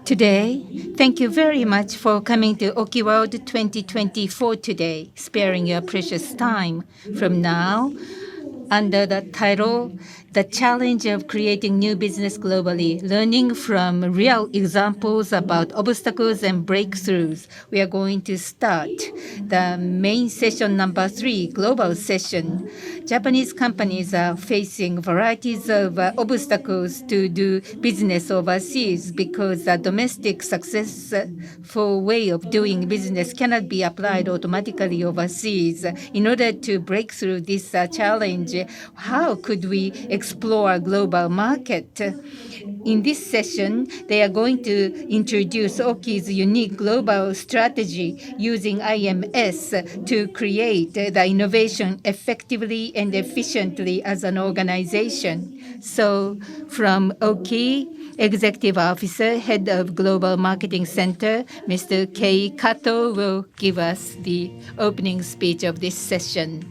Today, thank you very much for coming to OKI WORLD 2024 today, sparing your precious time. From now, under the title, The Challenge of Creating New Business Globally, Learning from Real Examples About Obstacles and Breakthroughs, we are going to start the main session number 3, global session. Japanese companies are facing varieties of obstacles to do business overseas because the domestic successful way of doing business cannot be applied automatically overseas. In order to break through this challenge, how could we explore a global market? In this session, they are going to introduce OKI's unique global strategy using IMS to create the innovation effectively and efficiently as an organization. So from OKI, Executive Officer, Head of Global Marketing Center, Mr. Kei Kato will give us the opening speech of this session.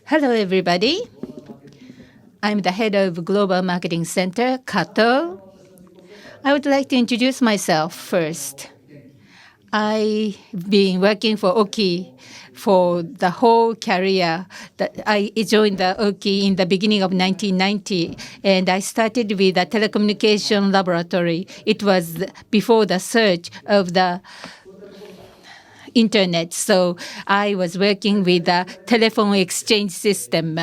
Hello, everybody. I'm the head of Global Marketing Center, Kato. I would like to introduce myself first. I've been working for OKI for the whole career. I joined the OKI in the beginning of 1990, and I started with a telecommunication laboratory. It was before the surge of the Internet, so I was working with the telephone exchange system.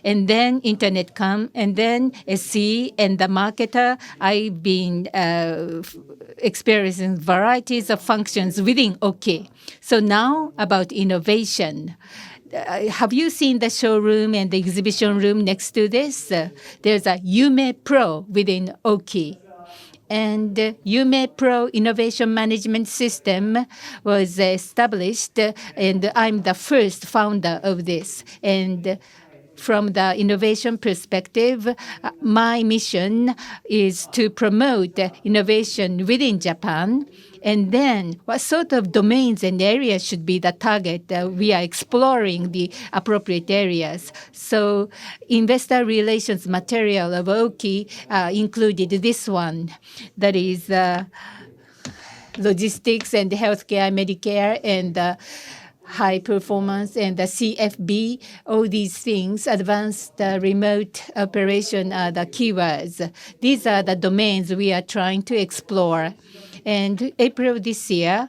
And then Internet come, and then SE and the marketer. I've been experiencing varieties of functions within OKI. So now about innovation. Have you seen the showroom and the exhibition room next to this? There's a Yume Pro within OKI. And Yume Pro Innovation Management System was established, and I'm the first founder of this. And from the innovation perspective, my mission is to promote innovation within Japan. And then what sort of domains and areas should be the target? We are exploring the appropriate areas. So investor relations material of OKI included this one. That is logistics and healthcare, Medicare, and high performance and the CFB, all these things, advanced remote operation are the keywords. These are the domains we are trying to explore. And April this year,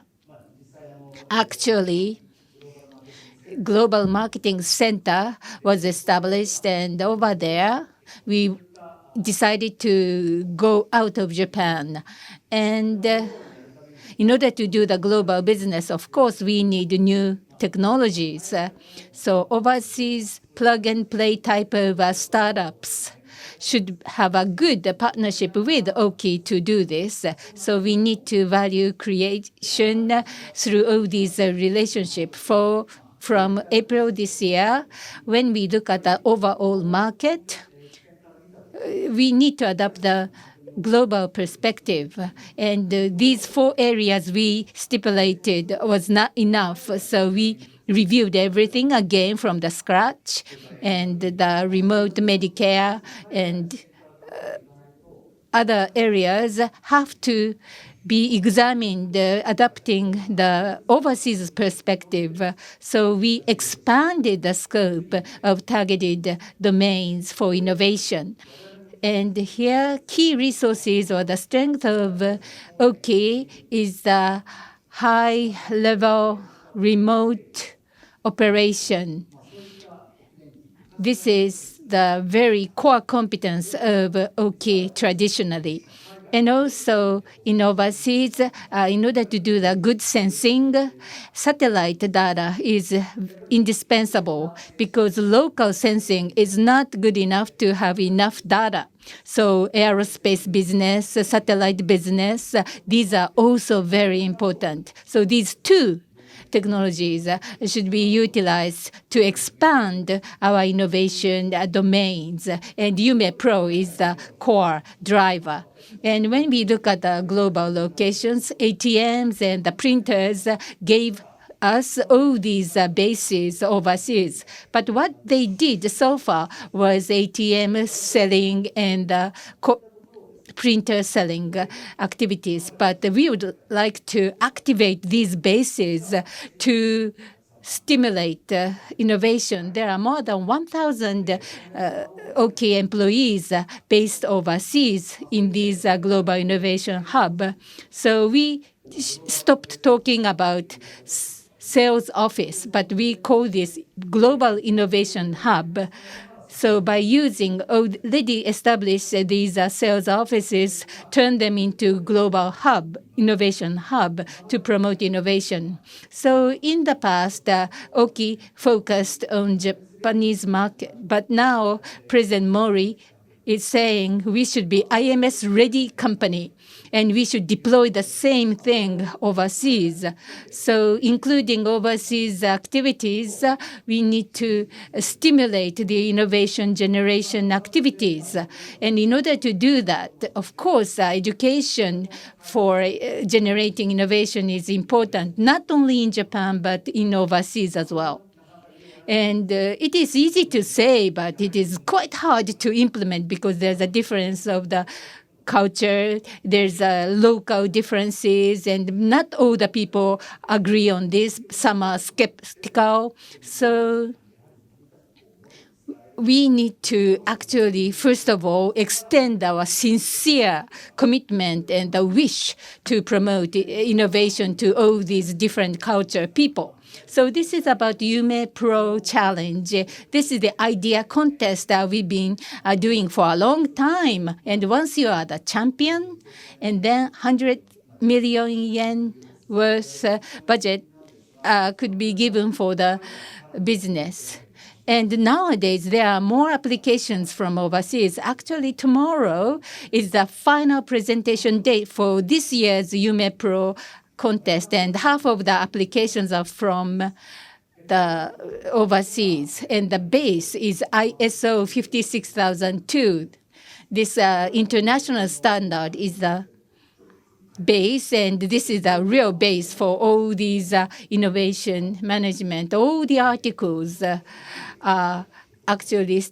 actually, Global Marketing Center was established, and over there, we decided to go out of Japan. And in order to do the global business, of course, we need new technologies. So overseas plug-and-play type of startups should have a good partnership with OKI to do this. So we need to value creation through all these relationships. From April this year, when we look at the overall market, we need to adopt the global perspective. And these 4 areas we stipulated was not enough. So we reviewed everything again from the scratch, and the remote Medicare and other areas have to be examined, adapting the overseas perspective. So we expanded the scope of targeted domains for innovation. And here, key resources or the strength of OKI is the high-level remote operation. This is the very core competence of OKI traditionally. And also in overseas, in order to do the good sensing, satellite data is indispensable because local sensing is not good enough to have enough data. So aerospace business, satellite business, these are also very important. So these 2 technologies should be utilized to expand our innovation domains. And Yume Pro is the core driver. And when we look at the global locations, ATMs and the printers gave us all these bases overseas. But what they did so far was ATM selling and printer selling activities. But we would like to activate these bases to stimulate innovation. There are more than 1,000 OKI employees based overseas in this global innovation hub. So we stopped talking about sales office, but we call this global innovation hub. So by using already established these sales offices, turn them into global hub, innovation hub to promote innovation. So in the past, OKI focused on Japanese market, but now President Mori is saying we should be IMS ready company and we should deploy the same thing overseas. So including overseas activities, we need to stimulate the innovation generation activities. And in order to do that, of course, education for generating innovation is important, not only in Japan, but in overseas as well. And it is easy to say, but it is quite hard to implement because there's a difference of the culture, there's local differences, and not all the people agree on this. Some are skeptical. So we need to actually, first of all, extend our sincere commitment and the wish to promote innovation to all these different culture people. So this is about Yume Pro Challenge. This is the idea contest that we've been doing for a long time. And once you are the champion, and then 100 million yen worth budget could be given for the business. And nowadays, there are more applications from overseas. Actually, tomorrow is the final presentation date for this year's Yume Pro contest, and half of the applications are from the overseas. And the base is ISO 56002. This international standard is the base, and this is the real base for all these innovation management. All the articles actually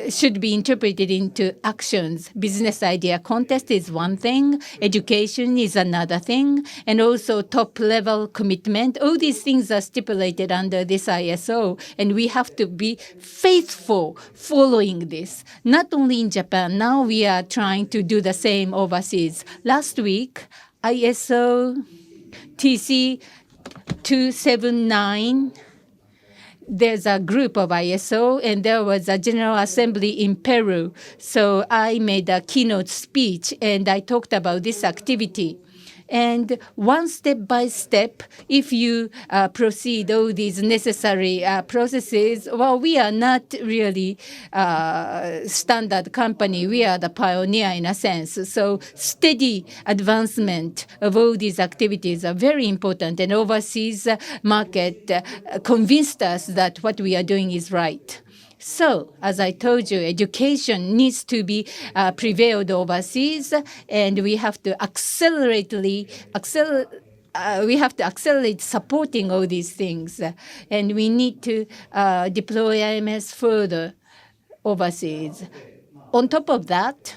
should be interpreted into actions. Business idea contest is one thing, education is another thing, and also top-level commitment. All these things are stipulated under this ISO, and we have to be faithful following this. Not only in Japan, now we are trying to do the same overseas. Last week, ISO TC 279, there's a group of ISO, and there was a General Assembly in Peru. So I made a keynote speech, and I talked about this activity. And one step by step, if you proceed all these necessary processes, well, we are not really standard company. We are the pioneer in a sense. So steady advancement of all these activities are very important. And overseas market convinced us that what we are doing is right. So, as I told you, education needs to be prevailed overseas, and we have to accelerate supporting all these things, and we need to deploy IMS further overseas. On top of that,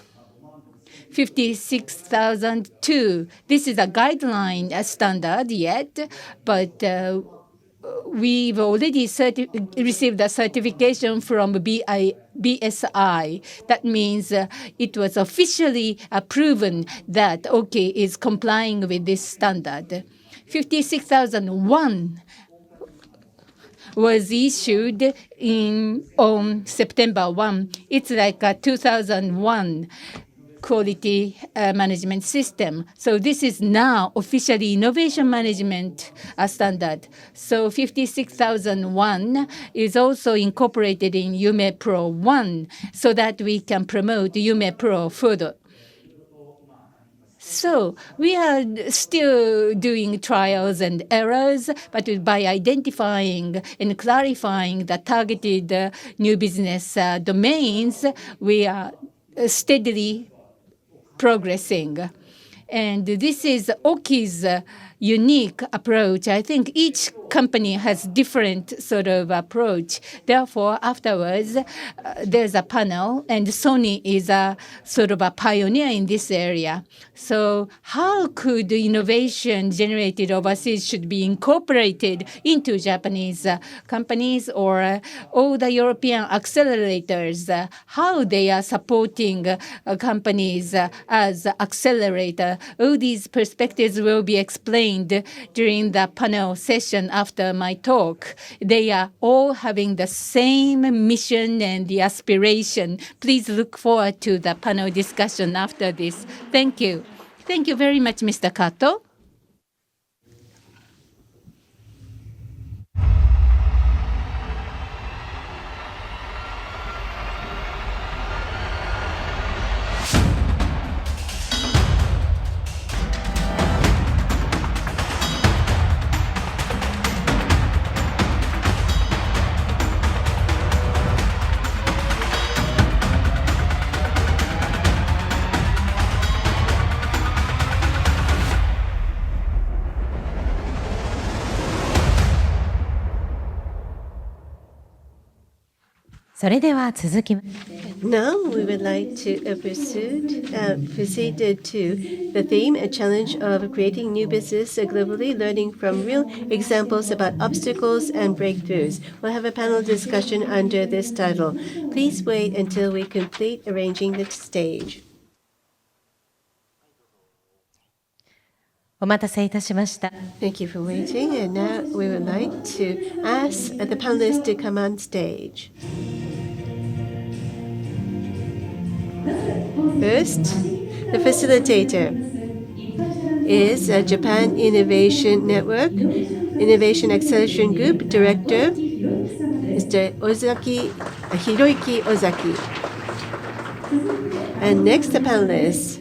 56,002. This is a guideline standard yet, but we've already received a certification from BSI. That means it was officially proven that OKI is complying with this standard. 56,001 was issued on September 1. It's like a 2001 quality management system. So this is now officially innovation management standard. So 56,001 is also incorporated in Yume Pro 1 so that we can promote Yume Pro further. So we are still doing trials and errors, but by identifying and clarifying the targeted new business domains, we are steadily progressing. And this is OKI's unique approach. I think each company has different sort of approach. Therefore, afterwards, there's a panel, and Sony is a sort of a pioneer in this area. So how could the innovation generated overseas should be incorporated into Japanese companies or all the European accelerators, how they are supporting companies as accelerator. All these perspectives will be explained during the panel session after my talk. They are all having the same mission and the aspiration. Please look forward to the panel discussion after this. Thank you. Thank you very much, Mr. Kato. Now we would like to proceed to the theme, a challenge of creating new business globally, learning from real examples about obstacles and breakthroughs. We'll have a panel discussion under this title. Please wait until we complete arranging the stage. Thank you for waiting, and now we would like to ask the panelists to come on stage. First, the facilitator is Japan Innovation Network, Innovation Acceleration Group Director, Mr. Hiroiki Ozaki. And next, the panelists.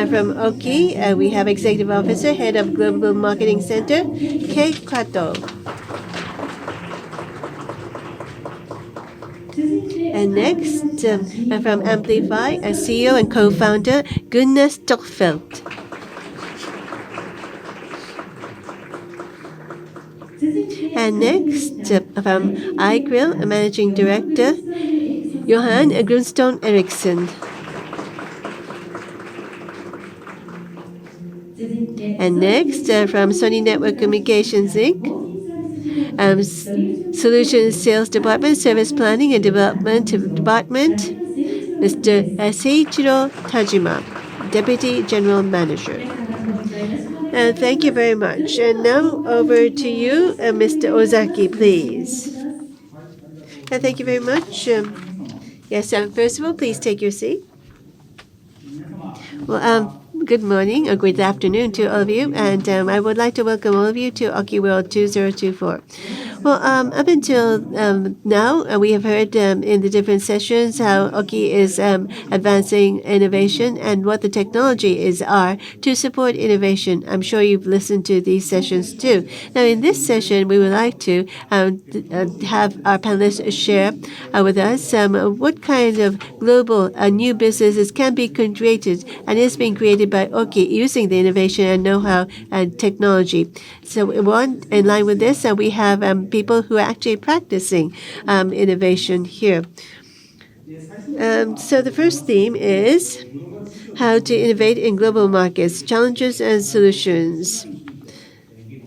From OKI, we have Executive Officer, Head of Global Marketing Center, Kei Kato. And next, from Amplify, CEO and co-founder, Gunnar Storfeldt. And next, from aiRikr, Managing Director, Johan Grundström Eriksson. And next, from Sony Network Communications Inc., Solutions Sales Department, Service Planning and Development Department, Mr. Seiichiro Tajima, Deputy General Manager. Thank you very much. And now over to you, Mr. Ozaki, please. Thank you very much. Yes, first of all, please take your seat. Well, good morning or good afternoon to all of you, and I would like to welcome all of you to OKI World 2024. Well, up until now, we have heard in the different sessions how OKI is advancing innovation and what the technology are to support innovation. I'm sure you've listened to these sessions too. Now, in this session, we would like to have our panelists share with us what kind of global new businesses can be created and is being created by OKI using the innovation and know-how and technology. So, in line with this, we have people who are actually practicing innovation here. So the first theme is how to innovate in global markets, challenges and solutions.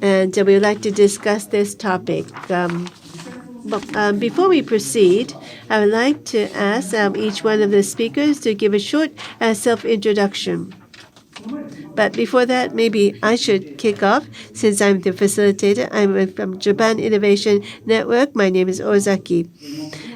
And we would like to discuss this topic. But before we proceed, I would like to ask each one of the speakers to give a short self-introduction. But before that, maybe I should kick off since I'm the facilitator. I'm from Japan Innovation Network. My name is Ozaki.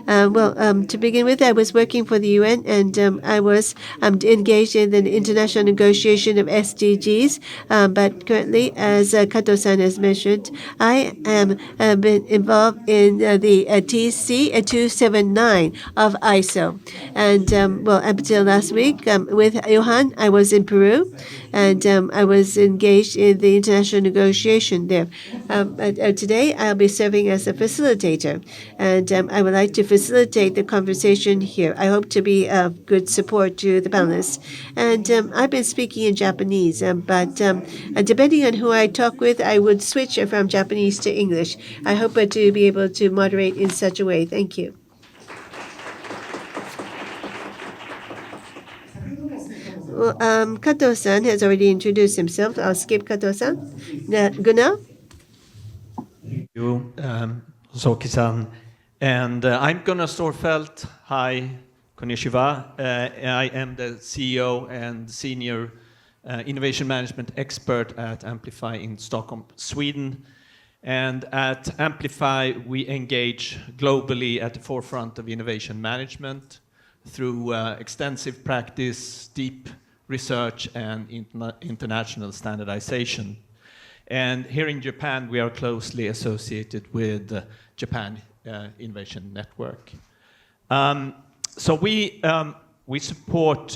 To begin with, I was working for the UN, and I was engaged in the international negotiation of SDGs. But currently, as Kato-san has mentioned, I am been involved in the TC 279 of ISO. And up until last week, with Johan, I was in Peru, and I was engaged in the international negotiation there. Today, I'll be serving as a facilitator, and I would like to facilitate the conversation here. I hope to be of good support to the panelists. And I've been speaking in Japanese, but depending on who I talk with, I would switch from Japanese to English. I hope to be able to moderate in such a way. Thank you. Well, Kato-san has already introduced himself. I'll skip Kato-san. Gunnar? Thank you, Soki-san. And I'm Gunnar Storfeldt. Hi, konnichiwa. I am the CEO and Senior Innovation Management Expert at Amplify in Stockholm, Sweden. And at Amplify, we engage globally at the forefront of innovation management through extensive practice, deep research, and international standardization. And here in Japan, we are closely associated with Japan Innovation Network. So we support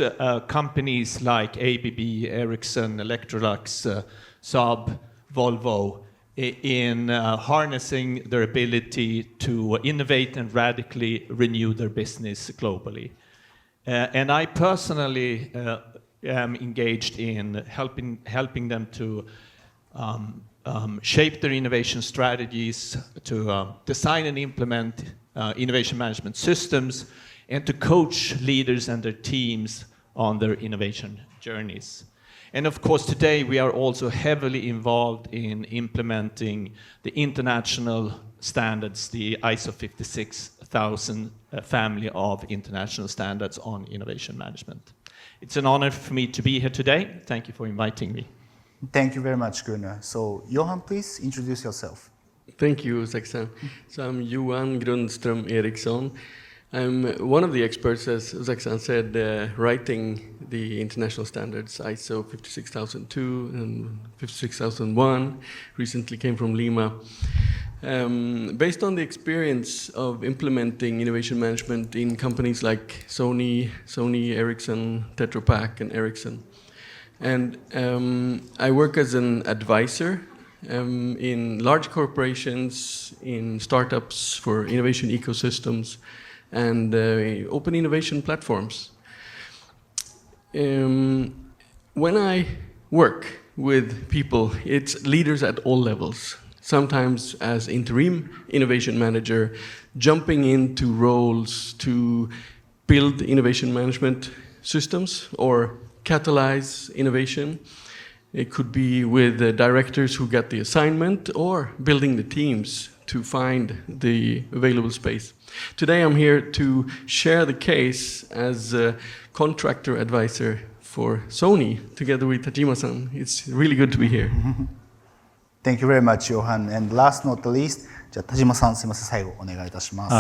companies like ABB, Eriksson, Electrolux, Saab, Volvo in harnessing their ability to innovate and radically renew their business globally. And I personally am engaged in helping them to shape their innovation strategies, to design and implement innovation management systems, and to coach leaders and their teams on their innovation journeys. And of course, today we are also heavily involved in implementing the international standards, the ISO 56000 family of international standards on innovation management. It's an honor for me to be here today. Thank you for inviting me. Thank you very much, Gunnar. So, Johan, please introduce yourself. Thank you, Zack-san. So I'm Johan Grundström Eriksson. I'm one of the experts, as Zack-san said, writing the international standards, ISO 56002 and 56001, recently came from Lima. Based on the experience of implementing innovation management in companies like Sony, Eriksson, Tetra Pak, and Eriksson. And I work as an advisor in large corporations, in startups for innovation ecosystems, and open innovation platforms. When I work with people, it's leaders at all levels, sometimes as interim innovation manager, jumping into roles to build innovation management systems or catalyze innovation. It could be with the directors who get the assignment or building the teams to find the available space. Today I'm here to share the case as a contractor advisor for Sony together with Tajima-san. It's really good to be here. Thank you very much, Johan. And last not the least, じゃあ田島さん、すみません、最後お願いいたします。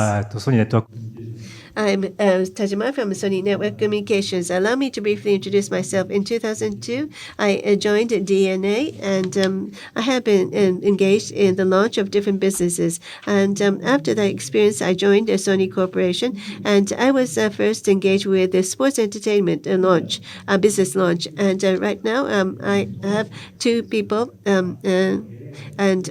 I'm Tajima from Sony Network Communications. Allow me to briefly introduce myself. In 2002, I joined DNA, and I have been engaged in the launch of different businesses. And after that experience, I joined the Sony Corporation, and I was first engaged with the sports entertainment launch, business launch. And right now, I have two people and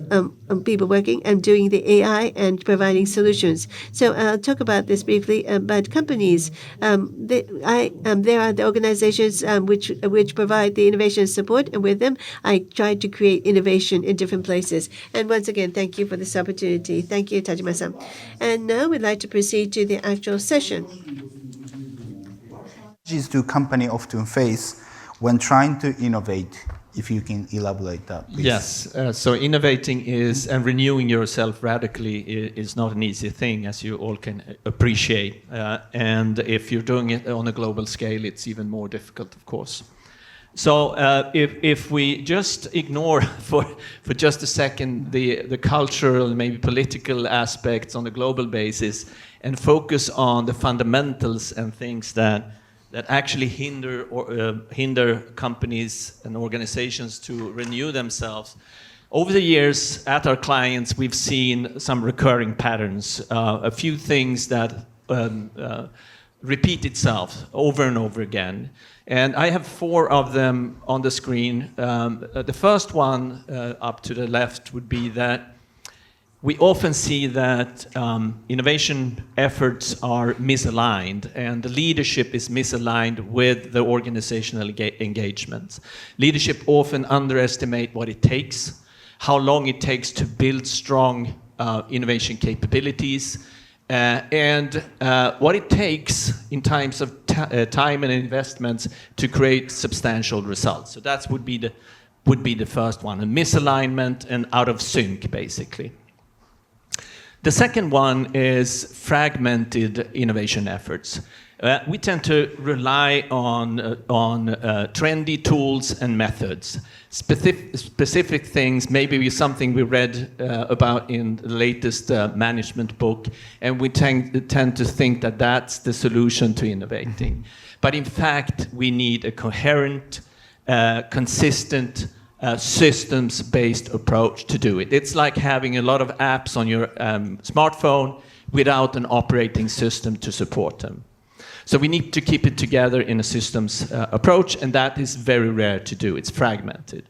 people working and doing the AI and providing solutions. So I'll talk about this briefly. But companies, there are the organizations which provide the innovation support, and with them, I try to create innovation in different places. And once again, thank you for this opportunity. Thank you, Tajima-san. And now we'd like to proceed to the actual session. Challenges do company often face when trying to innovate? If you can elaborate that, please. Yes, so innovating is, and renewing yourself radically is not an easy thing, as you all can appreciate. And if you're doing it on a global scale, it's even more difficult, of course. So if we just ignore for just a second the cultural, maybe political aspects on a global basis, and focus on the fundamentals and things that actually hinder companies and organizations to renew themselves. Over the years, at our clients, we've seen some recurring patterns, a few things that repeat itself over and over again. And I have 4 of them on the screen. The first one, up to the left, would be that we often see that innovation efforts are misaligned, and the leadership is misaligned with the organizational engagements. Leadership often underestimate what it takes, how long it takes to build strong innovation capabilities, and what it takes in terms of time and investments to create substantial results. So that would be the first one, a misalignment and out of sync, basically. The second one is fragmented innovation efforts. We tend to rely on trendy tools and methods. Specific things, maybe something we read about in the latest management book, and we tend to think that that's the solution to innovating. But in fact, we need a coherent, consistent, systems-based approach to do it. It's like having a lot of apps on your smartphone without an operating system to support them. So we need to keep it together in a systems approach, and that is very rare to do. It's fragmented.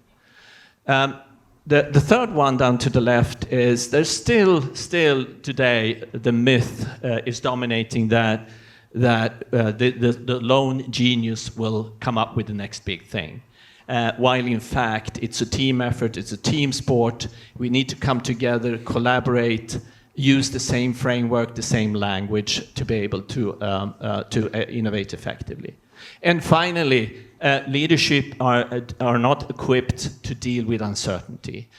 The third one down to the left is there's still today the myth is dominating that the lone genius will come up with the next big thing. While in fact it's a team effort, it's a team sport. We need to come together, collaborate, use the same framework, the same language to be able to innovate effectively. And finally, leadership are not equipped to deal with uncertainty.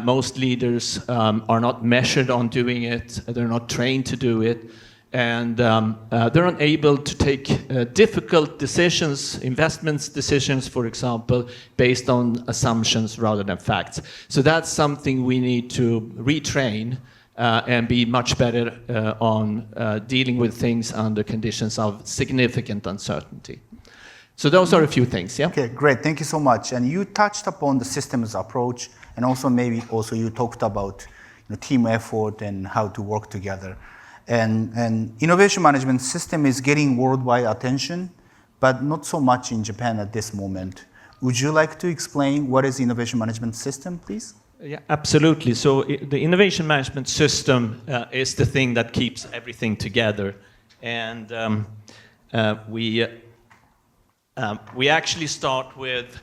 Most leaders are not measured on doing it, they're not trained to do it, and they're unable to take difficult decisions, investments decisions, for example, based on assumptions rather than facts. So that's something we need to retrain and be much better on dealing with things under conditions of significant uncertainty. So those are a few things, yeah? Okay, great. Thank you so much. And you touched upon the systems approach, and also maybe also you talked about team effort and how to work together. And innovation management system is getting worldwide attention, but not so much in Japan at this moment. Would you like to explain what is innovation management system, please? Yeah, absolutely. So the innovation management system is the thing that keeps everything together, and we actually start with.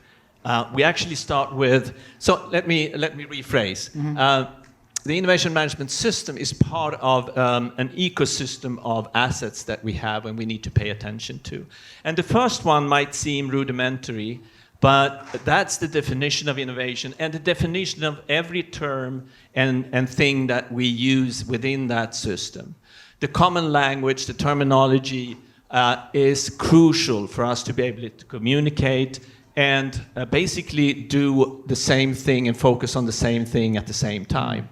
So let me rephrase. Mm-hmm. The innovation management system is part of an ecosystem of assets that we have and we need to pay attention to. And the first one might seem rudimentary, but that's the definition of innovation and the definition of every term and thing that we use within that system. The common language, the terminology is crucial for us to be able to communicate and basically do the same thing and focus on the same thing at the same time.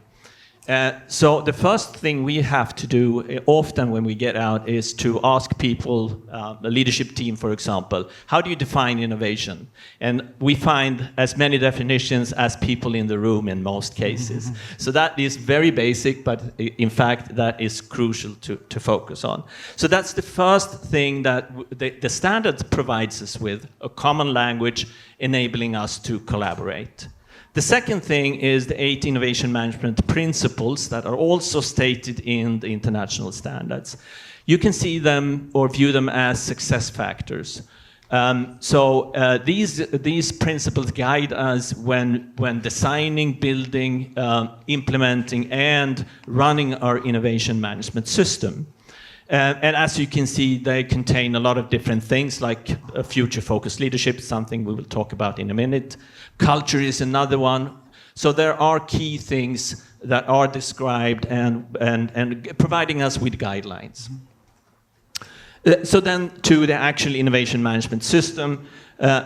So the first thing we have to do often when we get out is to ask people, the leadership team, for example, how do you define innovation? And we find as many definitions as people in the room in most cases. So that is very basic, but in fact, that is crucial to focus on. So that's the first thing that the standard provides us with, a common language enabling us to collaborate. The second thing is the 8 innovation management principles that are also stated in the international standards. You can see them or view them as success factors. These principles guide us when designing, building, implementing, and running our innovation management system. And as you can see, they contain a lot of different things, like future-focused leadership, something we will talk about in a minute. Culture is another one. So there are key things that are described and providing us with guidelines. So then to the actual innovation management system,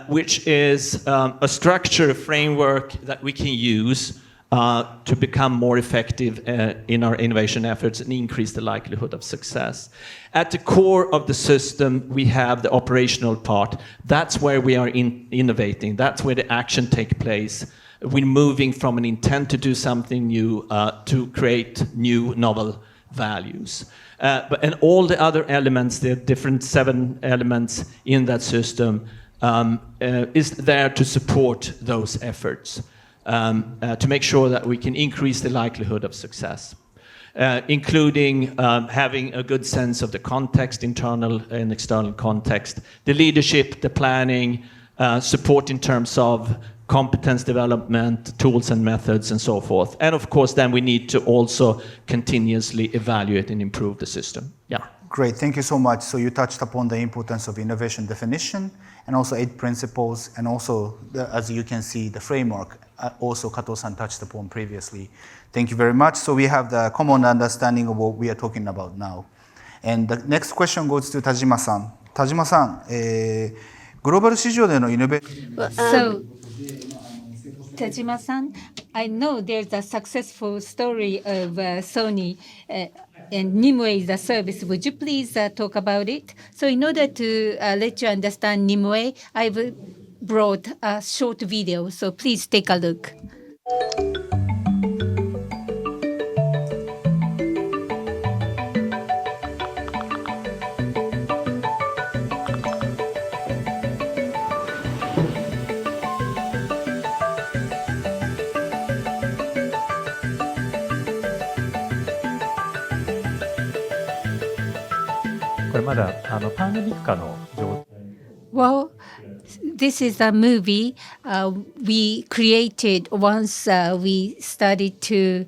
which is a structure, a framework that we can use to become more effective in our innovation efforts and increase the likelihood of success. At the core of the system, we have the operational part. That's where we are innovating. That's where the action takes place. We're moving from an intent to do something new to create new, novel values. And all the other elements, the different 7 elements in that system, is there to support those efforts. to make sure that we can increase the likelihood of success. Including having a good sense of the context, internal and external context, the leadership, the planning, support in terms of competence development, tools and methods, and so forth. And of course, then we need to also continuously evaluate and improve the system. Yeah. Great, thank you so much. So you touched upon the importance of innovation definition and also 8 principles, and also, as you can see, the framework also Kato-san touched upon previously. Thank you very much. So we have the common understanding of what we are talking about now. And the next question goes to Tajima-san. Tajima-san, グローバル市場でのイノベーション。So, Tajima-san, I know there's a successful story of Sony and Nimway is a service. Would you please talk about it? So in order to let you understand Nimway, I've brought a short video. So please take a look. Well, this is a movie we created once we started to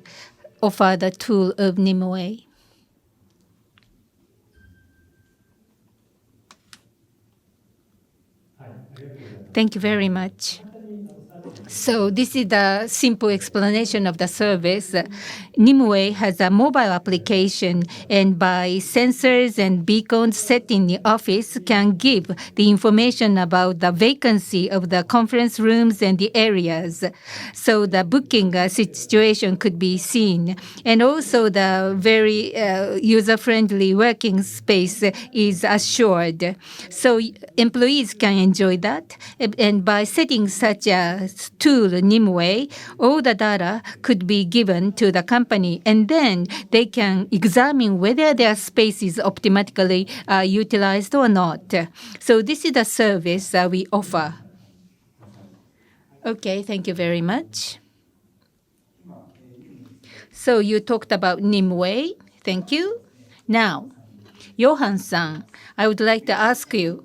offer the tool of Nimway. Thank you very much. So this is the simple explanation of the service. Nimway has a mobile application, and by sensors and beacons set in the office can give the information about the vacancy of the conference rooms and the areas. So the booking situation could be seen. And also the very user-friendly working space is assured. So employees can enjoy that. And by setting such a tool, Nimway, all the data could be given to the company, and then they can examine whether their space is optimally utilized or not. So this is the service we offer. Okay, thank you very much. So you talked about Nimway. Thank you. Now, Johan-san, I would like to ask you.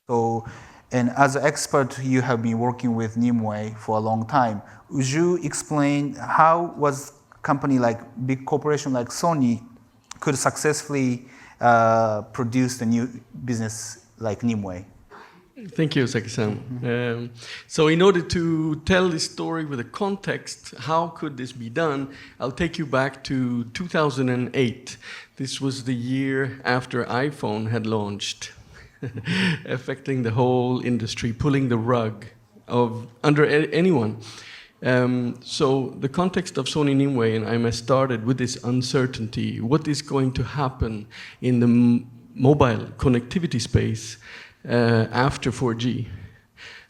So, and as an expert, you have been working with Nimway for a long time. Would you explain how was company like big corporation like Sony could successfully produce the new business like Nimway? Thank you, Saki-san. So in order to tell this story with a context, how could this be done? I'll take you back to 2008. This was the year after iPhone had launched, affecting the whole industry, pulling the rug under anyone. So the context of Sony Nimway and IMS started with this uncertainty. What is going to happen in the mobile connectivity space after 4G?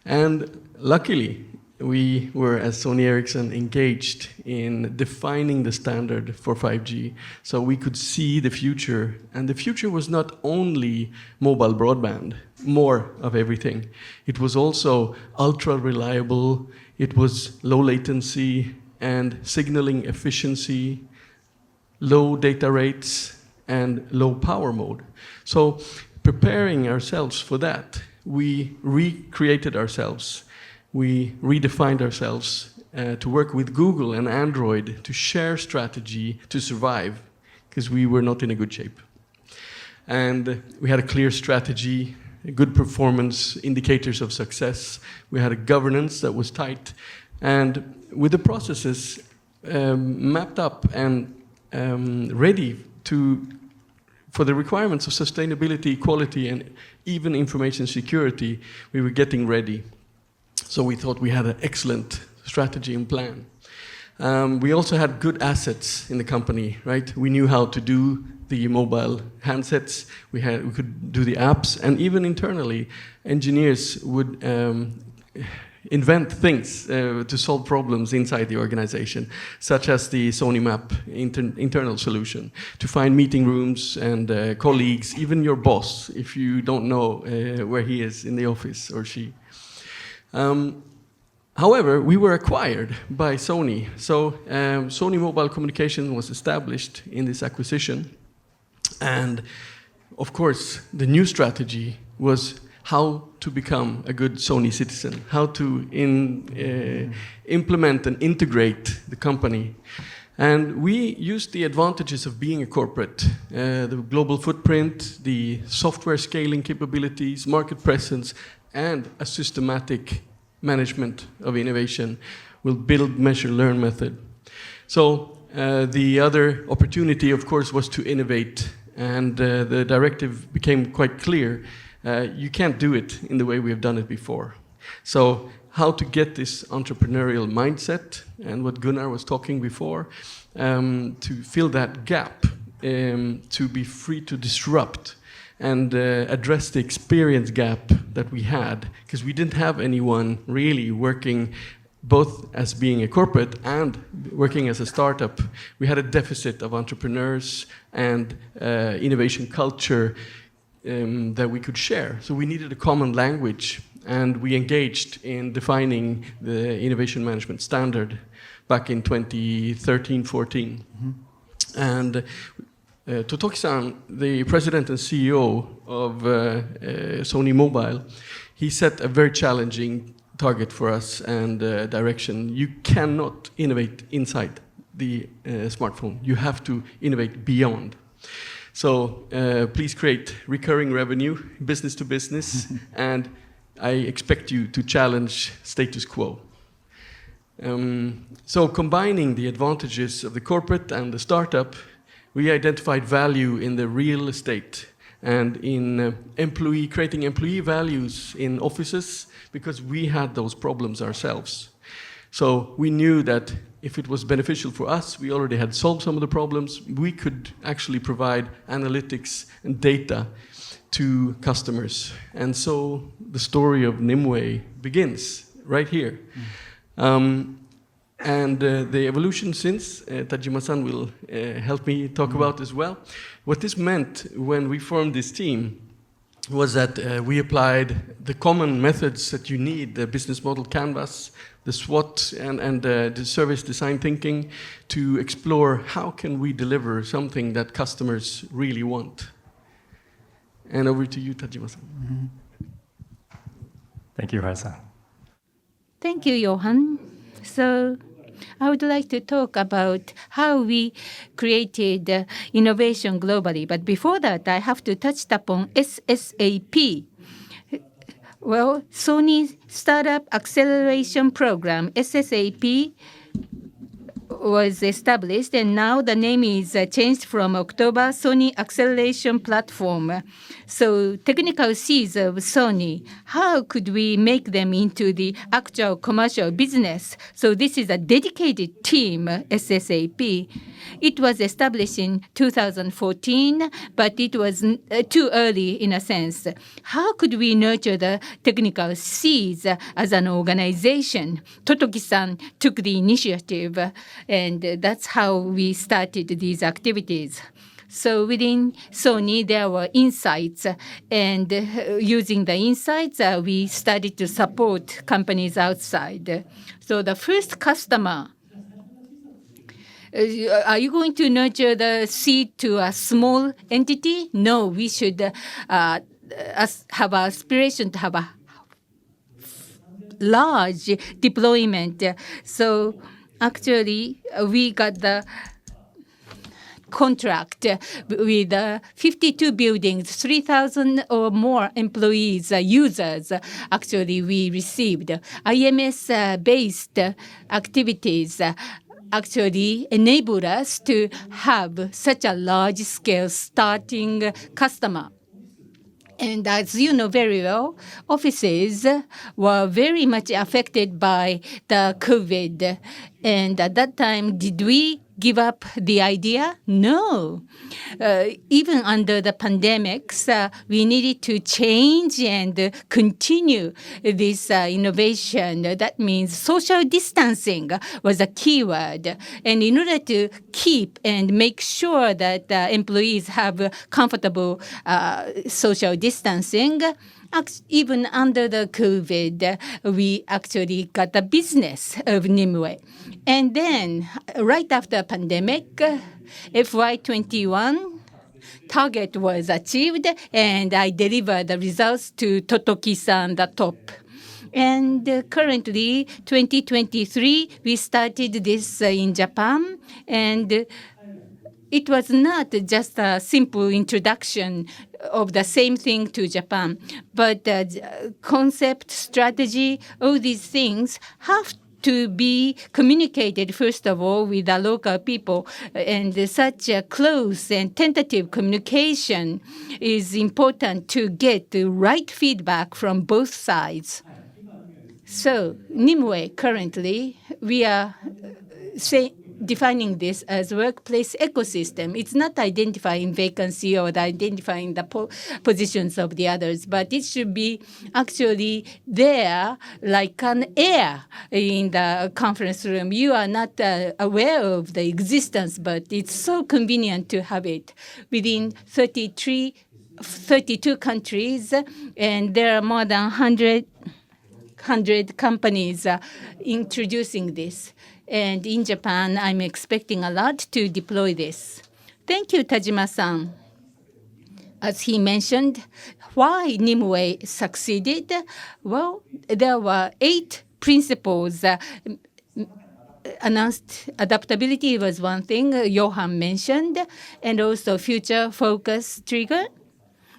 And luckily, we were, as Sony Eriksson, engaged in defining the standard for 5G, so we could see the future. And the future was not only mobile broadband, more of everything. It was also ultra-reliable, it was low latency and signaling efficiency, low data rates, and low power mode. So preparing ourselves for that, we recreated ourselves. We redefined ourselves to work with Google and Android to share strategy to survive, because we were not in a good shape. And we had a clear strategy, good performance indicators of success. We had a governance that was tight. And with the processes mapped up and ready for the requirements of sustainability, quality, and even information security, we were getting ready. So we thought we had an excellent strategy and plan. We also had good assets in the company, right? We knew how to do the mobile handsets, we could do the apps, and even internally, engineers would invent things to solve problems inside the organization, such as the Sony Map internal solution, to find meeting rooms and colleagues, even your boss, if you don't know where he is in the office or she. However, we were acquired by Sony. So Sony Mobile Communication was established in this acquisition. And of course, the new strategy was how to become a good Sony citizen, how to implement and integrate the company. And we used the advantages of being a corporate, the global footprint, the software scaling capabilities, market presence, and a systematic management of innovation will build, measure, learn method. So the other opportunity, of course, was to innovate. And the directive became quite clear. You can't do it in the way we have done it before. So how to get this entrepreneurial mindset and what Gunnar was talking before, to fill that gap, to be free to disrupt and address the experience gap that we had, because we didn't have anyone really working both as being a corporate and working as a startup. We had a deficit of entrepreneurs and innovation culture that we could share. So we needed a common language, and we engaged in defining the innovation management standard back in 2013-14. Mm-hmm. And Totoki-san, the president and CEO of Sony Mobile, he set a very challenging target for us and direction. You cannot innovate inside the smartphone. You have to innovate beyond. So please create recurring revenue, business to business, and I expect you to challenge status quo. So combining the advantages of the corporate and the startup, we identified value in the real estate and in creating employee values in offices, because we had those problems ourselves. So we knew that if it was beneficial for us, we already had solved some of the problems, we could actually provide analytics and data to customers. And so the story of Nimway begins right here. And the evolution since, Tajima-san will help me talk about as well. What this meant when we formed this team was that we applied the common methods that you need, the business model canvas, the SWOT, and the service design thinking, to explore how can we deliver something that customers really want. And over to you, Tajima-san. Mm-hmm. Thank you, Hara-san. Thank you, Johan. So I would like to talk about how we created innovation globally. But before that, I have to touch upon SSAP. Well, Sony Startup Acceleration Program, SSAP, was established, and now the name is changed from October Sony Acceleration Platform. So technical seeds of Sony, how could we make them into the actual commercial business? So this is a dedicated team, SSAP. It was established in 2014, but it was too early in a sense. How could we nurture the technical seeds as an organization? Totoki-san took the initiative, and that's how we started these activities. So within Sony, there were insights, and using the insights, we started to support companies outside. So the first customer, are you going to nurture the seed to a small entity? No, we should have an aspiration to have a large deployment. So actually, we got the contract with 52 buildings, 3,000 or more employees, users. Actually, we received IMS-based activities actually enabled us to have such a large-scale starting customer. And as you know very well, offices were very much affected by the COVID. And at that time, did we give up the idea? No. Even under the pandemics, we needed to change and continue this innovation. That means social distancing was a key word. And in order to keep and make sure that employees have comfortable social distancing, Even under the COVID, we actually got the business of Nimway. And then right after pandemic, FY21, target was achieved, and I delivered the results to Totoki-san, the top. And currently, 2023, we started this in Japan, and it was not just a simple introduction of the same thing to Japan, but concept, strategy, all these things have to be communicated, first of all, with the local people. And such a close and tentative communication is important to get the right feedback from both sides. So, Nimway, currently, we are defining this as workplace ecosystem. It's not identifying vacancy or identifying the positions of the others, but it should be actually there like an air in the conference room. You are not aware of the existence, but it's so convenient to have it within 32 countries, and there are more than 100 companies introducing this. And in Japan, I'm expecting a lot to deploy this. Thank you, Tajima-san. As he mentioned, why Nimway succeeded? Well, there were 8 principles announced. Adaptability was one thing Johan mentioned, and also future focus trigger,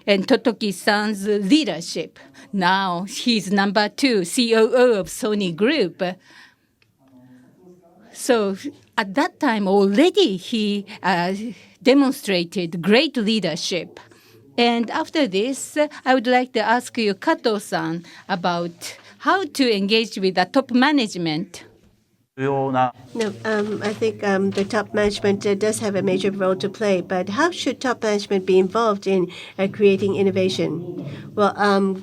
and Totoki-san's leadership. Now he's number 2, COO of Sony Group. So at that time already he demonstrated great leadership. And after this, I would like to ask you, Kato-san, about how to engage with the top management. No, I think the top management does have a major role to play, but how should top management be involved in creating innovation? Well,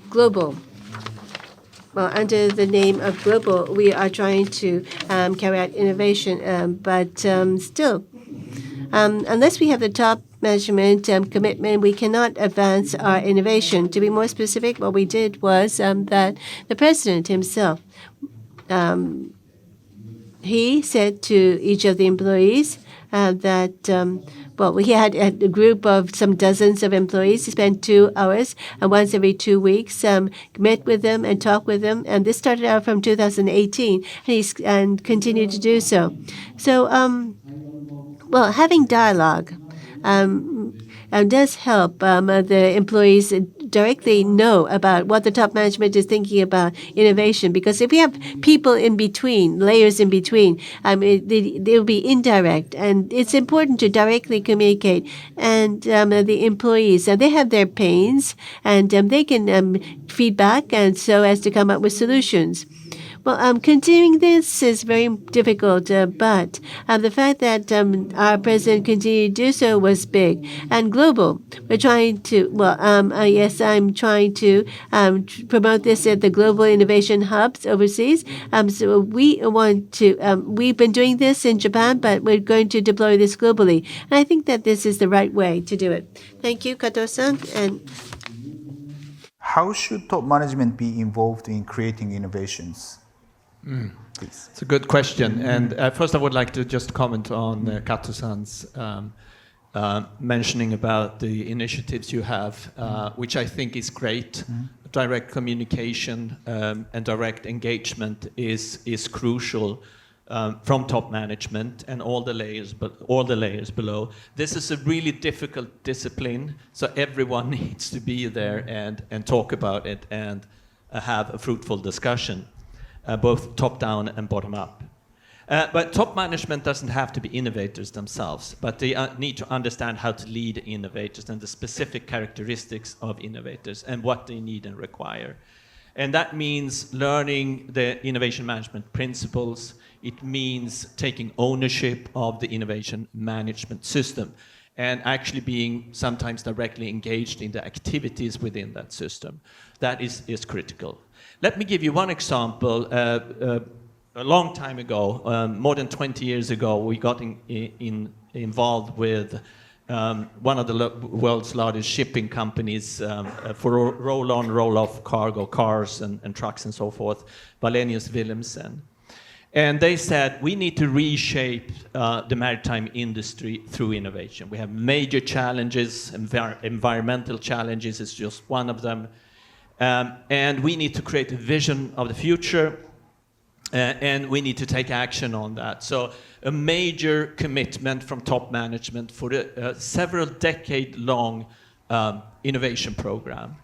global. Well, under the name of global, we are trying to carry out innovation, but still, unless we have the top management commitment, we cannot advance our innovation. To be more specific, what we did was that the president himself, he said to each of the employees that, well, he had a group of some dozens of employees. He spent 2 hours once every 2 weeks, met with them and talked with them. And this started out from 2018, and continued to do so. So, well, having dialogue does help the employees directly know about what the top management is thinking about innovation. Because if we have people in between, layers in between, they'll be indirect. And it's important to directly communicate. And the employees, they have their pains, and they can feedback, and so as to come up with solutions. Well, continuing this is very difficult, but the fact that our president continued to do so was big. And global, we're trying to, well, yes, I'm trying to promote this at the global innovation hubs overseas. So we want to, we've been doing this in Japan, but we're going to deploy this globally. And I think that this is the right way to do it. Thank you, Kato-san. And how should top management be involved in creating innovations? Please. It's a good question. And first I would like to just comment on Kato-san's mentioning about the initiatives you have, which I think is great. Direct communication and direct engagement is crucial from top management and all the layers below. This is a really difficult discipline, so everyone needs to be there and talk about it and have a fruitful discussion. Both top-down and bottom-up. But top management doesn't have to be innovators themselves, but they need to understand how to lead innovators and the specific characteristics of innovators and what they need and require. And that means learning the innovation management principles. It means taking ownership of the innovation management system and actually being sometimes directly engaged in the activities within that system. That is critical. Let me give you one example. A long time ago, more than 20 years ago, we got involved with one of the world's largest shipping companies for roll-on, roll-off cargo cars and trucks and so forth, Wallenius Wilhelmsen. And they said, we need to reshape the maritime industry through innovation. We have major challenges, environmental challenges is just one of them. And we need to create a vision of the future, and we need to take action on that. So a major commitment from top management for the several decade-long innovation program.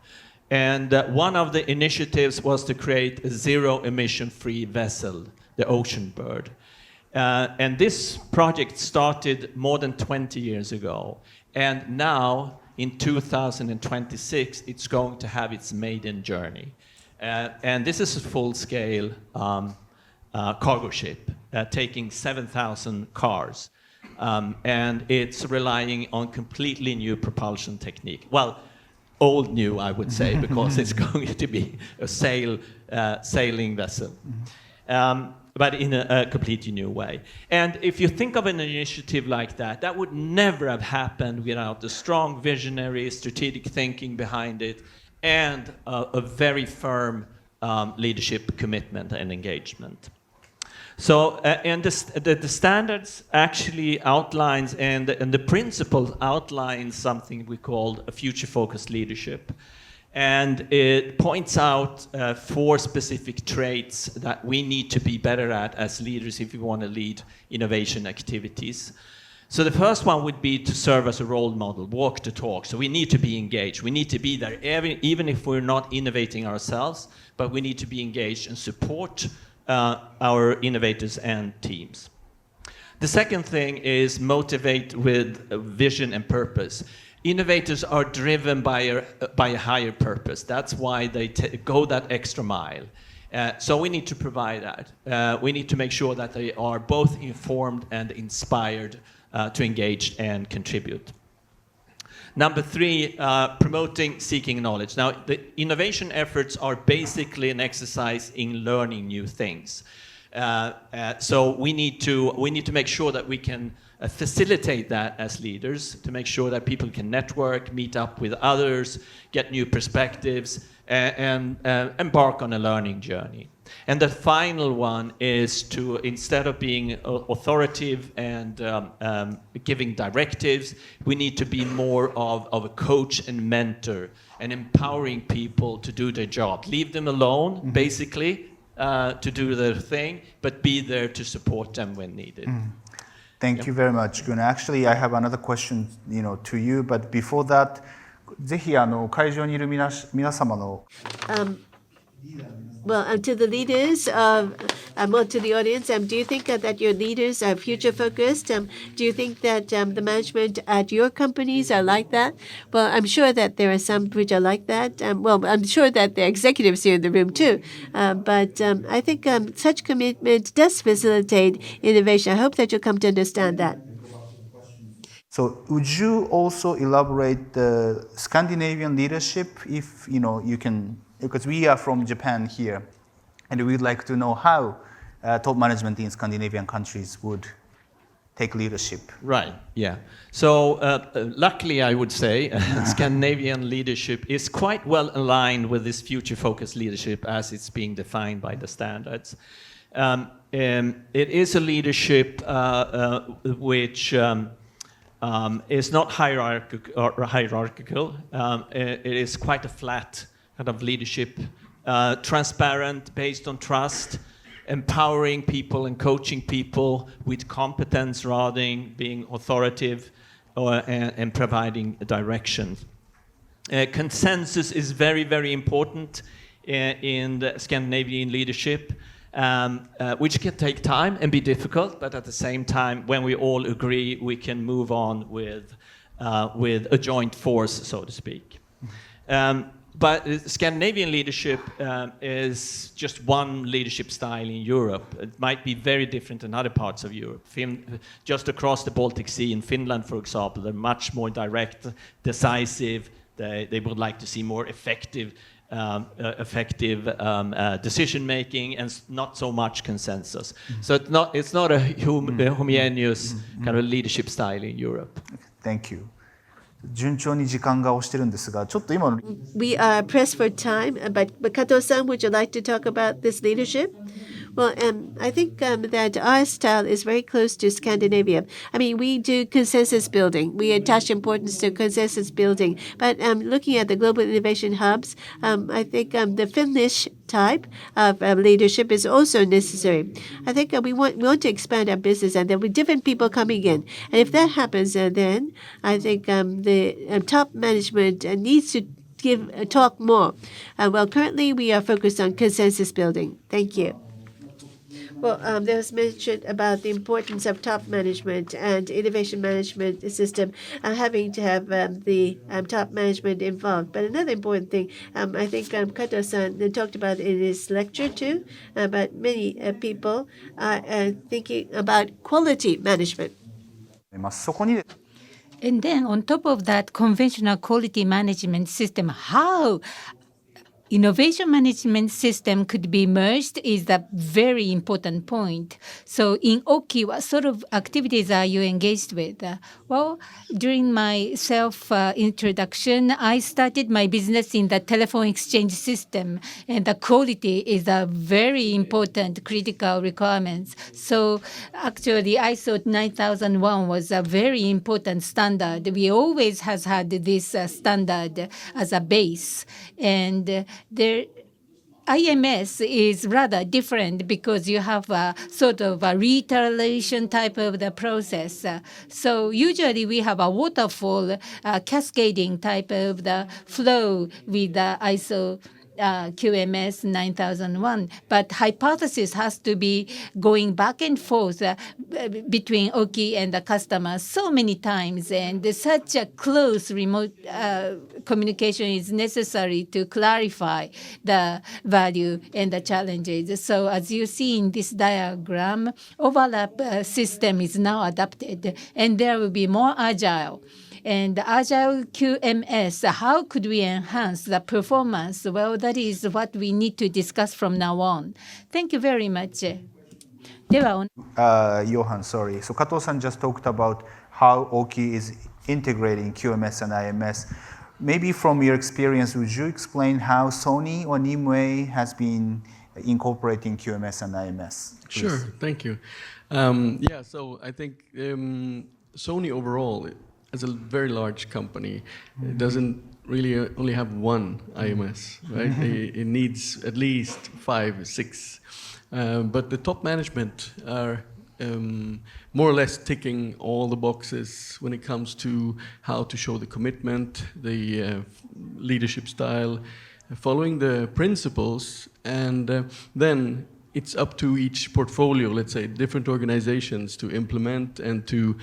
And one of the initiatives was to create a zero-emission-free vessel, the Ocean Bird. And this project started more than 20 years ago. And now, in 2026, it's going to have its maiden journey. And this is a full-scale cargo ship taking 7,000 cars. And it's relying on completely new propulsion technique. Well, old new, I would say, because it's going to be a sailing vessel. But in a completely new way. And if you think of an initiative like that, that would never have happened without the strong visionary, strategic thinking behind it, and a very firm leadership commitment and engagement. So, and the standards actually outlines, and the principles outline something we call a future-focused leadership. And it points out 4 specific traits that we need to be better at as leaders if we want to lead innovation activities. So the first one would be to serve as a role model, walk the talk. So we need to be engaged. We need to be there, even if we're not innovating ourselves, but we need to be engaged and support our innovators and teams. The second thing is motivate with vision and purpose. Innovators are driven by a higher purpose. That's why they go that extra mile. So we need to provide that. We need to make sure that they are both informed and inspired to engage and contribute. Number 3, promoting seeking knowledge. Now, the innovation efforts are basically an exercise in learning new things. So we need to make sure that we can facilitate that as leaders, to make sure that people can network, meet up with others, get new perspectives, and embark on a learning journey. And the final one is to, instead of being authoritative and giving directives, we need to be more of a coach and mentor and empowering people to do their job. Leave them alone, basically, to do their thing, but be there to support them when needed. Thank you very much, Gunnar. Actually, I have another question, to you, but before that, ぜひ会場にいる皆様の Well, to the leaders, to the audience, do you think that your leaders are future-focused? Do you think that the management at your companies are like that? Well, I'm sure that there are some which are like that. Well, I'm sure that the executives here in the room too. But I think such commitment does facilitate innovation. I hope that you'll come to understand that. So would you also elaborate the Scandinavian leadership if you can, because we are from Japan here, and we'd like to know how top management in Scandinavian countries would take leadership. Right, yeah. So luckily, I would say, Scandinavian leadership is quite well aligned with this future-focused leadership as it's being defined by the standards. It is a leadership which is not hierarchical. It is quite a flat kind of leadership, transparent, based on trust, empowering people and coaching people with competence rather than being authoritative and providing direction. Consensus is very, very important in the Scandinavian leadership, which can take time and be difficult, but at the same time, when we all agree, we can move on with a joint force, so to speak. But Scandinavian leadership is just one leadership style in Europe. It might be very different in other parts of Europe. Just across the Baltic Sea in Finland, for example, they're much more direct, decisive. They would like to see more effective decision making and not so much consensus. So it's not a homogeneous kind of leadership style in Europe. Thank you. 順調に時間が押してるんですが、ちょっと今の We are pressed for time, but Kato-san, would you like to talk about this leadership? Well, I think that our style is very close to Scandinavia. I mean, we do consensus building. We attach importance to consensus building. But looking at the global innovation hubs, I think the Finnish type of leadership is also necessary. I think we want to expand our business, and there will be different people coming in. And if that happens, then I think the top management needs to talk more. Well, currently we are focused on consensus building. Thank you. Well, there was mention about the importance of top management and innovation management system having to have the top management involved. But another important thing, I think Kato-san talked about in his lecture too, but many people are thinking about quality management. そこに And then on top of that conventional quality management system, how innovation management system could be merged is a very important point. So in OKI, what sort of activities are you engaged with? Well, during my self-introduction, I started my business in the telephone exchange system, and the quality is a very important critical requirement. So actually, ISO 9001 was a very important standard. We always has had this standard as a base, and the IMS is rather different because you have a sort of a reiteration type of the process. So usually we have a waterfall cascading type of the flow with the ISO QMS 9001, but hypothesis has to be going back and forth between OKI and the customer so many times, and such a close remote communication is necessary to clarify the value and the challenges. So as you see in this diagram, overlap system is now adapted, and there will be more agile. And agile QMS, how could we enhance the performance? Well, that is what we need to discuss from now on. Thank you very much. では、Johan, sorry. So Kato-san just talked about how OKI is integrating QMS and IMS. Maybe from your experience, would you explain how Sony or Nimway has been incorporating QMS and IMS? Please. Sure, thank you. Yeah, so I think Sony overall, as a very large company, it doesn't really only have one IMS, right? It needs at least 5, 6. But the top management are more or less ticking all the boxes when it comes to how to show the commitment, the leadership style, following the principles, and then it's up to each portfolio, let's say, different organizations to implement and to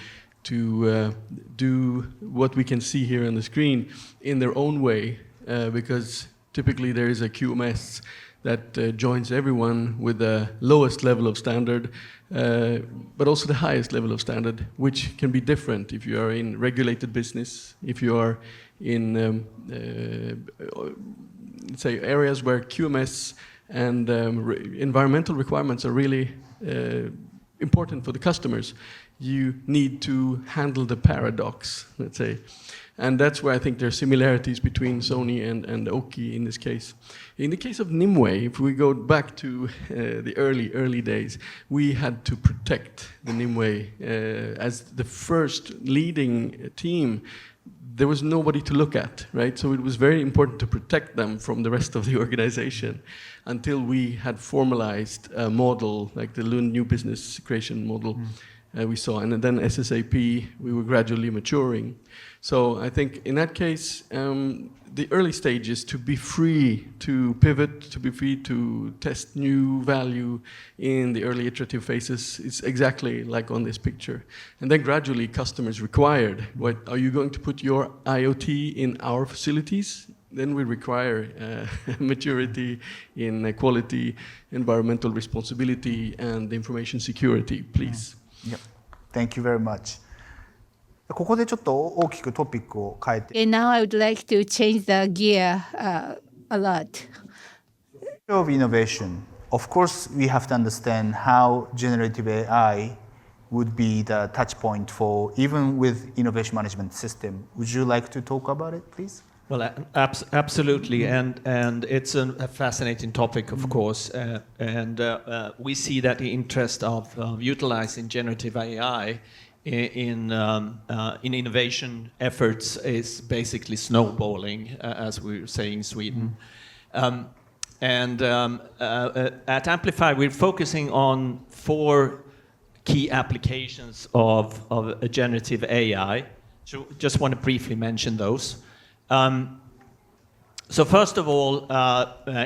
do what we can see here on the screen in their own way, because typically there is a QMS that joins everyone with the lowest level of standard, but also the highest level of standard, which can be different if you are in regulated business, if you are in, say, areas where QMS and environmental requirements are really important for the customers. You need to handle the paradox, let's say. And that's where I think there are similarities between Sony and OKI in this case. In the case of Nimway, if we go back to the early days, we had to protect the Nimway as the first leading team. There was nobody to look at, right? So it was very important to protect them from the rest of the organization until we had formalized a model, like the Lund New Business Creation model. We saw, and then SSAP, we were gradually maturing. So I think in that case, the early stages to be free to pivot, to be free to test new value in the early iterative phases is exactly like on this picture. And then gradually customers required, what, are you going to put your IoT in our facilities? Then we require maturity in quality, environmental responsibility, and information security, please. Yeah. Thank you very much. ここでちょっと大きくトピックを変えて。And now I would like to change the gear a lot. Of innovation, of course, we have to understand how generative AI would be the touch point for even with innovation management system. Would you like to talk about it, please? Well, absolutely, and it's a fascinating topic, of course, and we see that the interest of utilizing generative AI in innovation efforts is basically snowballing, as we were saying in Sweden. At Amplify, we're focusing on 4 key applications of generative AI. So just want to briefly mention those. So first of all,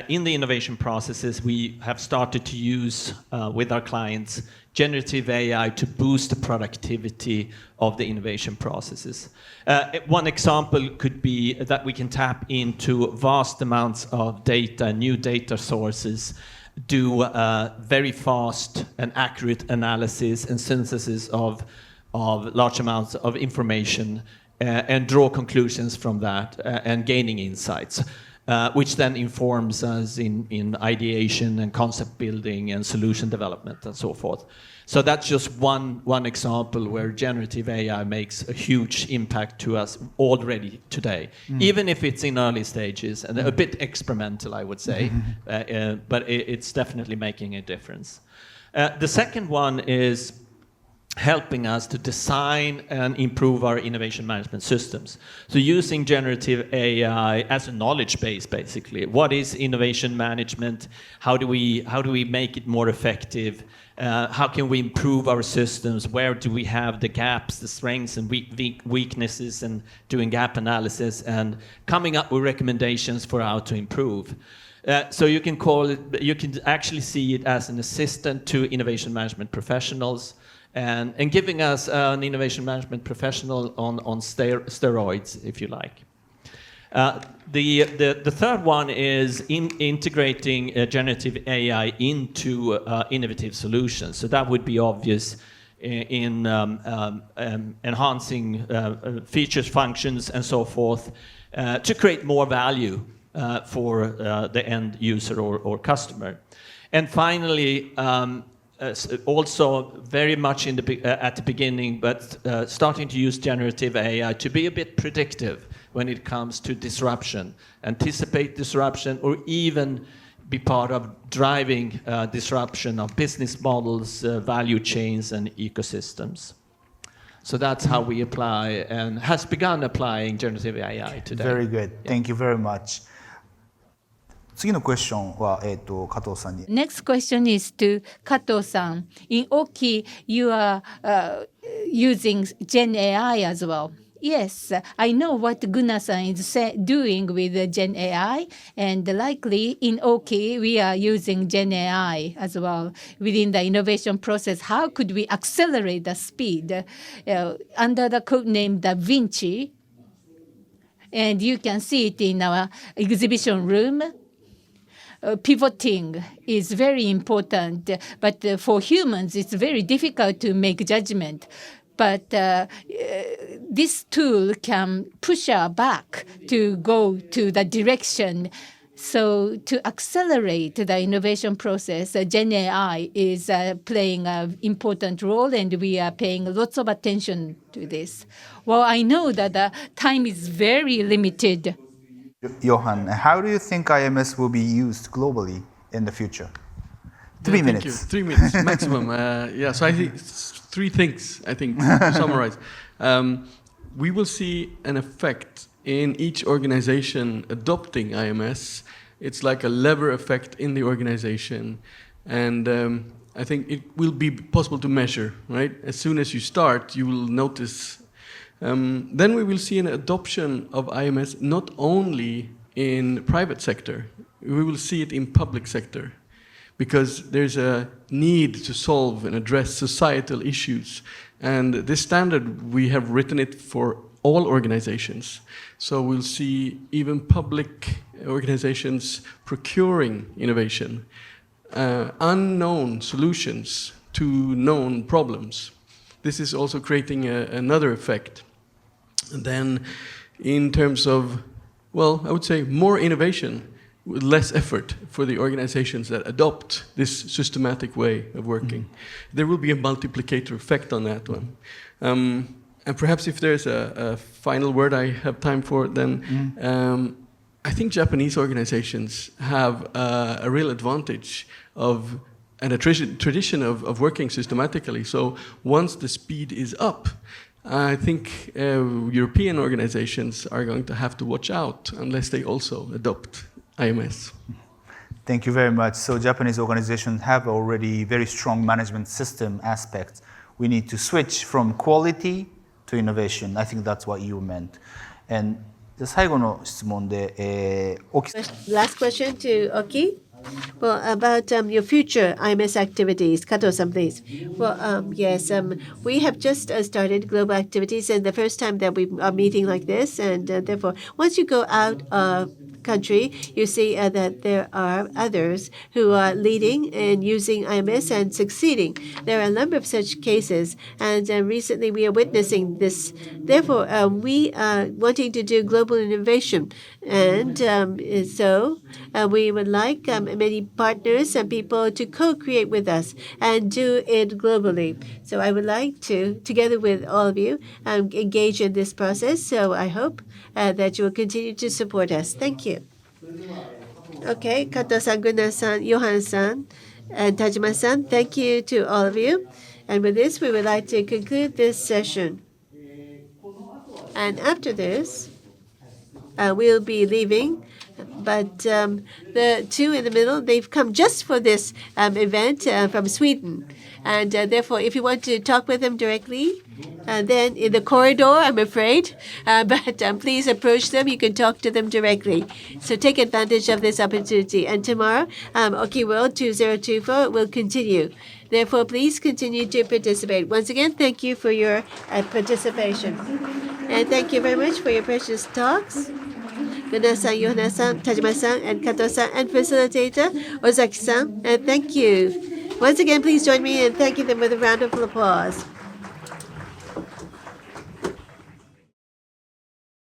in the innovation processes, we have started to use with our clients generative AI to boost the productivity of the innovation processes. One example could be that we can tap into vast amounts of data, new data sources, do very fast and accurate analysis and synthesis of large amounts of information and draw conclusions from that and gaining insights, which then informs us in ideation and concept building and solution development and so forth. So that's just one example where generative AI makes a huge impact to us already today, even if it's in early stages and a bit experimental, I would say, but it's definitely making a difference. The second one is helping us to design and improve our innovation management systems. So using generative AI as a knowledge base, basically. What is innovation management? How do we make it more effective? How can we improve our systems? Where do we have the gaps, the strengths and weaknesses, and doing gap analysis and coming up with recommendations for how to improve? So you can actually see it as an assistant to innovation management professionals, and giving us an innovation management professional on steroids, if you like. The third one is integrating generative AI into innovative solutions. So that would be obvious in enhancing features, functions, and so forth to create more value for the end user or customer. And finally, also very much at the beginning, but starting to use generative AI to be a bit predictive when it comes to disruption, anticipate disruption, or even be part of driving disruption of business models, value chains, and ecosystems. So that's how we apply and has begun applying generative AI today. Very good. Thank you very much. 次のクエスチョンは、加藤さんに。Next question is to Kato-san. In OKI, you are using Gen AI as well. Yes, I know what Gunnar-san is doing with Gen AI, and likely in OKI, we are using Gen AI as well within the innovation process. How could we accelerate the speed under the code name Da Vinci? And you can see it in our exhibition room. Pivoting is very important, but for humans, it's very difficult to make judgment. But this tool can push us back to go to the direction. So to accelerate the innovation process, Gen AI is playing an important role, and we are paying lots of attention to this. Well, I know that the time is very limited. Johan, how do you think IMS will be used globally in the future? 3 minutes. Thank you. 3 minutes maximum. Yeah, so I think 3 things, I think, to summarize. We will see an effect in each organization adopting IMS. It's like a lever effect in the organization. And I think it will be possible to measure, right? As soon as you start, you will notice. Then we will see an adoption of IMS not only in private sector, we will see it in public sector, because there's a need to solve and address societal issues. And this standard, we have written it for all organizations. So we'll see even public organizations procuring innovation, unknown solutions to known problems. This is also creating another effect. And then in terms of, well, I would say more innovation. with less effort for the organizations that adopt this systematic way of working. There will be a multiplicator effect on that one. And perhaps if there's a final word I have time for, then I think Japanese organizations have a real advantage of and a tradition of working systematically. So once the speed is up, I think European organizations are going to have to watch out unless they also adopt IMS. Thank you very much. So Japanese organizations have already very strong management system aspects. We need to switch from quality to innovation. I think that's what you meant. And 最後の質問で、Last question to Oki. Well, about your future IMS activities, Kato-san, please. Well, yes, we have just started global activities, and the first time that we are meeting like this, and therefore, once you go out country, you see that there are others who are leading and using IMS and succeeding. There are a number of such cases, and recently we are witnessing this. Therefore, we are wanting to do global innovation, and so we would like many partners and people to co-create with us and do it globally. So I would like to, together with all of you, engage in this process. So I hope that you will continue to support us. Thank you. Okay, Kato-san, Gunnar-san, Johan-san, and Tajima-san, thank you to all of you. And with this, we would like to conclude this session. And after this, we'll be leaving. But the two in the middle, they've come just for this event from Sweden. And therefore, if you want to talk with them directly, then in the corridor, I'm afraid. But please approach them. You can talk to them directly. So take advantage of this opportunity. And tomorrow, OKI World 2024 will continue. Therefore, please continue to participate. Once again, thank you for your participation. And thank you very much for your precious talks. Gunnar-san, Johan-san, Tajima-san, and Kato-san, and facilitator Ozaki-san. And thank you. Once again, please join me in thanking them with a round of applause.